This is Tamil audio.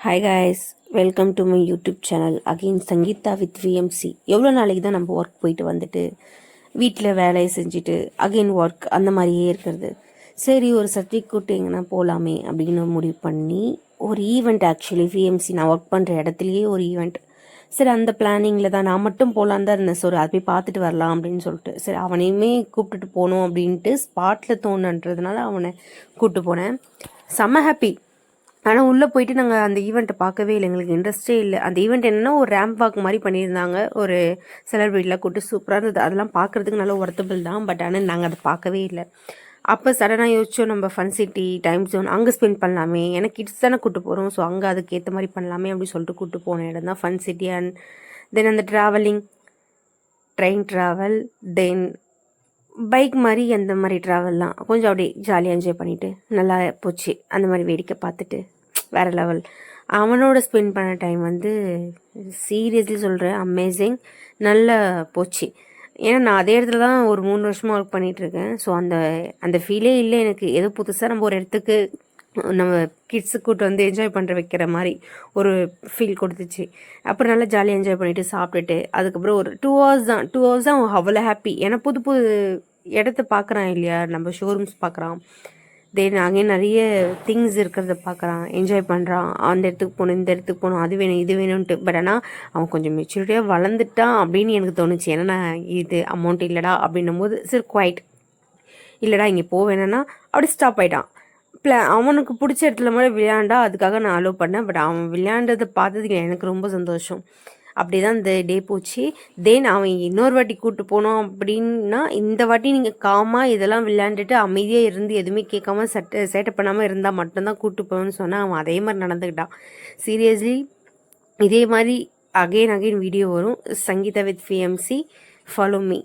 Hi guys, welcome to my YouTube channel again Sangeetha with VMC. எவ்வளோ நாளைக்கு தான் நம்ம ஒர்க் போயிட்டு வந்துட்டு வீட்டில் வேலையை செஞ்சுட்டு அகெயின் ஒர்க் அந்த மாதிரியே இருக்கிறது. சரி, ஒரு சர்டிஃபிகேட் எங்கன்னா போகலாமே அப்படின்னு முடிவு பண்ணி ஒரு ஈவெண்ட், ஆக்சுவலி விஎம்சி நான் ஒர்க் பண்ணுற இடத்துலையே ஒரு ஈவெண்ட். சரி, அந்த பிளானிங்கில் தான் நான் மட்டும் போகலான்னு தான் இருந்தேன். சரி, அதை போய் பார்த்துட்டு வரலாம் அப்படின்னு சொல்லிட்டு சரி அவனையுமே கூப்பிட்டுட்டு போகணும் அப்படின்ட்டு ஸ்பாட்டில் தோணுன்றதுனால அவனை கூப்பிட்டு போனேன். செம்ம ஹாப்பி. ஆனால் உள்ளே போயிட்டு நாங்கள் அந்த ஈவெண்ட்டை பார்க்கவே இல்லை, எங்களுக்கு இன்ட்ரெஸ்டே இல்லை. அந்த ஈவெண்ட் என்னன்னா ஒரு ரேம்ப் வாக் மாதிரி பண்ணியிருந்தாங்க, ஒரு செலிப்ரிட்டிலாம் கூப்பிட்டு சூப்பராக இருந்தது. அதெல்லாம் பார்க்குறதுக்கு நல்ல ஒர்த்தபிள் தான், பட் ஆனால் நாங்கள் அதை பார்க்கவே இல்லை. அப்போ சடனாக யோசிச்சோம், நம்ம ஃபன் சிட்டி டைம் ஜோன் அங்கே ஸ்பெண்ட் பண்ணலாமே, எனக்கு கிட்ஸ் தானே கூப்பிட்டு போகிறோம், ஸோ அங்கே அதுக்கேற்ற மாதிரி பண்ணலாமே அப்படின்னு சொல்லிட்டு கூப்பிட்டு போன இடம் தான் ஃபன் சிட்டி. அண்ட் தென் அந்த ட்ராவலிங், ட்ரெயின் ட்ராவல், தென் பைக் மாதிரி அந்த மாதிரி ட்ராவல்லாம் கொஞ்சம் அப்படியே ஜாலியாக என்ஜாய் பண்ணிவிட்டு நல்லா போச்சு. அந்த மாதிரி வேடிக்கை பார்த்துட்டு வேறு லெவல். அவனோட ஸ்பெண்ட் பண்ண டைம் வந்து சீரியஸ்லி சொல்கிறேன், அமேசிங். நல்லா போச்சு. ஏன்னா நான் அதே இடத்துல தான் ஒரு 3 வருஷமாக ஒர்க் பண்ணிகிட்ருக்கேன். ஸோ அந்த அந்த ஃபீலே இல்லை எனக்கு. ஏதோ புதுசாக நம்ம ஒரு இடத்துக்கு நம்ம கிட்ஸு கூட்டு வந்து என்ஜாய் பண்ணுற வைக்கிற மாதிரி ஒரு ஃபீல் கொடுத்துச்சு. அப்புறம் நல்லா ஜாலியாக என்ஜாய் பண்ணிவிட்டு சாப்பிட்டுட்டு அதுக்கப்புறம் ஒரு 2 ஹவர்ஸ் தான் அவ்வளோ ஹாப்பி. ஏன்னா புது புது இடத்த பார்க்குறான் இல்லையா, நம்ம ஷோரூம்ஸ் பார்க்குறான், தென் அங்கே நிறைய திங்ஸ் இருக்கிறத பார்க்குறான், என்ஜாய் பண்ணுறான். அந்த இடத்துக்கு போகணும், இந்த இடத்துக்கு போகணும், அது வேணும் இது வேணும்ன்ட்டு. பட் ஆனால் அவன் கொஞ்சம் மெச்சூரிட்டியாக வளர்ந்துட்டான் அப்படின்னு எனக்கு தோணுச்சு. ஏன்னா நான் இது அமௌண்ட் இல்லைடா அப்படின்னும் போது சரி குவைட் இல்லைடா இங்கே போவேன்னா அப்படி ஸ்டாப் ஆகிட்டான். அவனுக்கு பிடிச்ச இடத்துல மாதிரி விளையாண்டா அதுக்காக நான் அலோவ் பண்ணேன். பட் அவன் விளையாண்டதை பார்த்ததுக்கு எனக்கு ரொம்ப சந்தோஷம். அப்படி தான் இந்த டே போச்சு. தென் அவன் இன்னொரு வாட்டி கூப்பிட்டு போனோம் அப்படின்னா, இந்த வாட்டி நீங்கள் காமாக இதெல்லாம் விளையாண்டுட்டு அமைதியாக இருந்து எதுவுமே கேட்காம சேட்டை பண்ணாமல் இருந்தால் மட்டும்தான் கூப்பிட்டு போவேன்னு சொன்னால் அவன் அதே மாதிரி நடந்துக்கிட்டான். சீரியஸ்லி இதே மாதிரி அகெயின் வீடியோ வரும். Sangeetha with VMC, follow me.